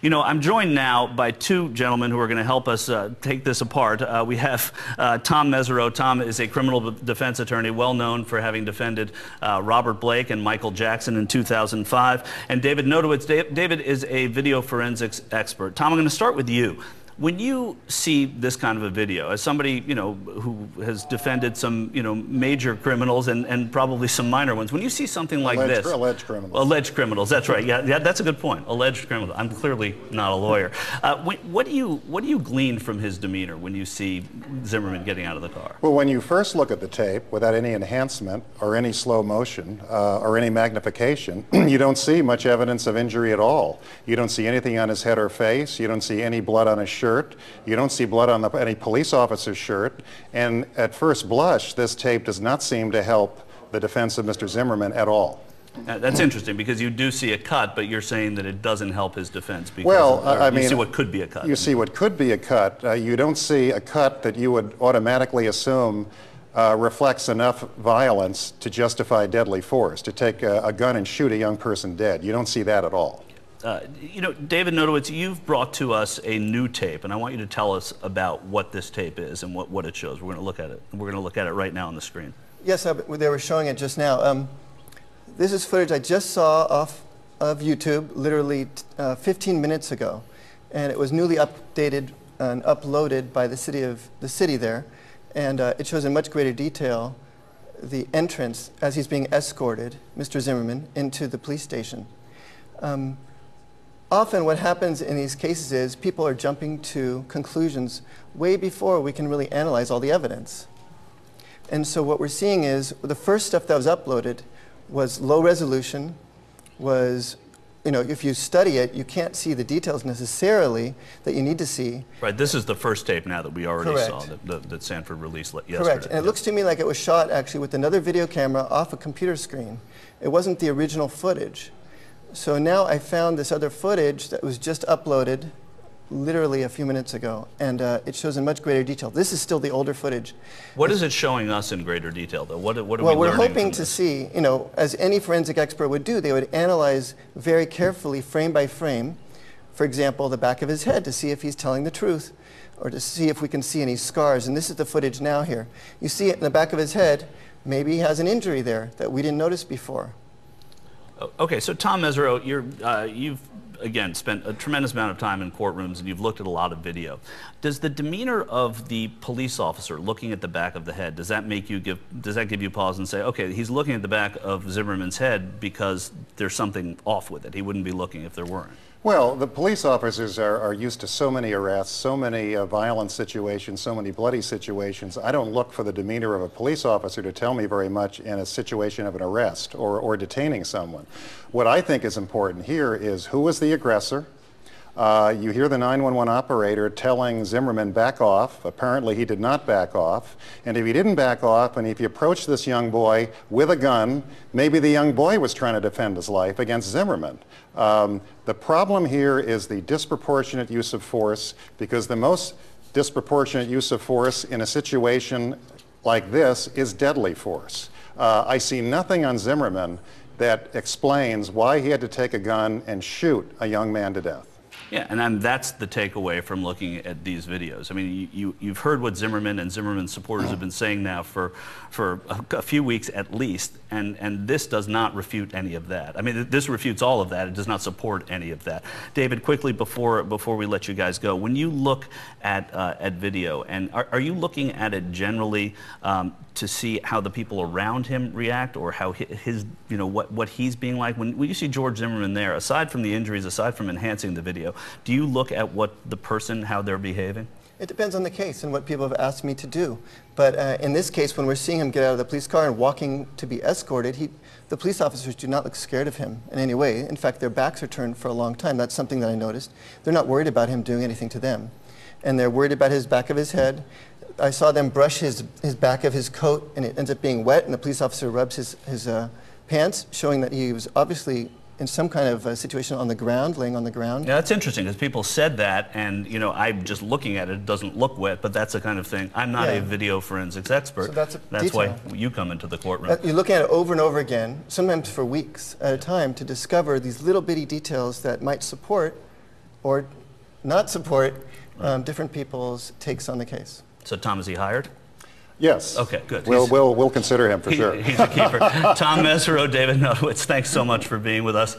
You know, I'm joined now by two gentlemen who are going to help us take this apart. We have Tom Mesereau. Tom is a criminal defense attorney, well known for having defended Robert Blake and Michael Jackson in 2005. And David Notowitz. David is a video forensics expert. Tom, I'm going to start with you. When you see this kind of a video, as somebody, you know, who has defended some, you know, major criminals and probably some minor ones, when you see something like this... Alleged criminals. Alleged criminals, that's right. Yeah, that's a good point. Alleged criminals. I'm clearly not a lawyer. What do you glean from his demeanor when you see Zimmerman getting out of the car? Well, when you first look at the tape, without any enhancement or any slow motion or any magnification, you don't see much evidence of injury at all. You don't see anything on his head or face. You don't see any blood on his shirt. You don't see blood on any police officer's shirt. And at first blush, this tape does not seem to help the defense of Mr. Zimmerman at all. That's interesting, because you do see a cut, but you're saying that it doesn't help his defense. Because well, I mean, you see what could be a cut. You see what could be a cut. You don't see a cut that you would automatically assume reflects enough violence to justify deadly force, to take a gun and shoot a young person dead. You don't see that at all. You know, David Notowitz, you've brought to us a new tape, and I want you to tell us about what this tape is and what it shows. We're going to look at it. We're going to look at it right now on the screen. Yes, they were showing it just now. This is footage I just saw off of YouTube literally 15 minutes ago, and it was newly updated and uploaded by the city there, and it shows in much greater detail the entrance as he's being escorted, Mr. Zimmerman, into the police station. Often what happens in these cases is people are jumping to conclusions way before we can really analyze all the evidence. And so what we're seeing is the first stuff that was uploaded was low resolution, was, you know, if you study it, you can't see the details necessarily that you need to see. Right, this is the first tape now that we already Correct. saw that Sanford released yesterday. Correct, and it looks to me like it was shot actually with another video camera off a computer screen. It wasn't the original footage. So now I found this other footage that was just uploaded literally a few minutes ago, and it shows in much greater detail. This is still the older footage. What is it showing us in greater detail, though? What are we learning Well, we're hoping from to this? see, you know, as any forensic expert would do, they would analyze very carefully, frame by frame, for example, the back of his head to see if he's telling the truth, or to see if we can see any scars. And this is the footage now here. You see it in the back of his head. Maybe he has an injury there that we didn't notice before. Okay, so Tom Mesereau, you've again spent a tremendous amount of time in courtrooms and you've looked at a lot of video. Does the demeanor of the police officer looking at the back of the head, does that give you pause and say, okay, he's looking at the back of Zimmerman's head because there's something off with it? He wouldn't be looking if there weren't. Well, the police officers are used to so many arrests, so many violent situations, so many bloody situations. I don't look for the demeanor of a police officer to tell me very much in a situation of an arrest or detaining someone. What I think is important here is who was the aggressor. You hear the 911 operator telling Zimmerman, back off. Apparently he did not back off. And if he didn't back off, and if you approached this young boy with a gun, maybe the young boy was trying to defend his life against Zimmerman. The problem here is the disproportionate use of force, because the most disproportionate use of force in a situation like this is deadly force. I see nothing on Zimmerman that explains why he had to take a gun and shoot a young man to death. Yeah, and that's the takeaway from looking at these videos. I mean, you've heard what Zimmerman and Zimmerman's supporters have been saying now for a few weeks at least, and this does not refute any of that. I mean, this refutes all of that. It does not support any of that. David, quickly before we let you guys go, when you look at video, and are you looking at it generally to see how the people around him react, or how his, you know, what he's being like? When you see George Zimmerman there, aside from the injuries, aside from enhancing the video, do you look at what the person, how they're behaving? It depends on the case and what people have asked me to do. But in this case, when we're seeing him get out of the police car and walking to be escorted, the police officers do not look scared of him in any way. In fact, their backs are turned for a long time. That's something that I noticed. They're not worried about him doing anything to them. And they're worried about his back of his head. I saw them brush his back of his coat, and it ends up being wet, and the police officer rubs his pants, showing that he was obviously in some kind of a situation on the ground, laying on the ground. Yeah, that's interesting, because people said that, and you know, I'm just looking at it, it doesn't look wet, but that's the kind of thing. I'm not a video forensics expert. So that's why you come into the courtroom. You're looking at it over and over again, sometimes for weeks at a time, to discover these little bitty details that might support or not support different people's takes on the case. So Tom, is he hired? Yes. Okay, good. We'll consider him for sure. He's a keeper. Tom Mesereau, David Notowitz, thanks so much for being with us.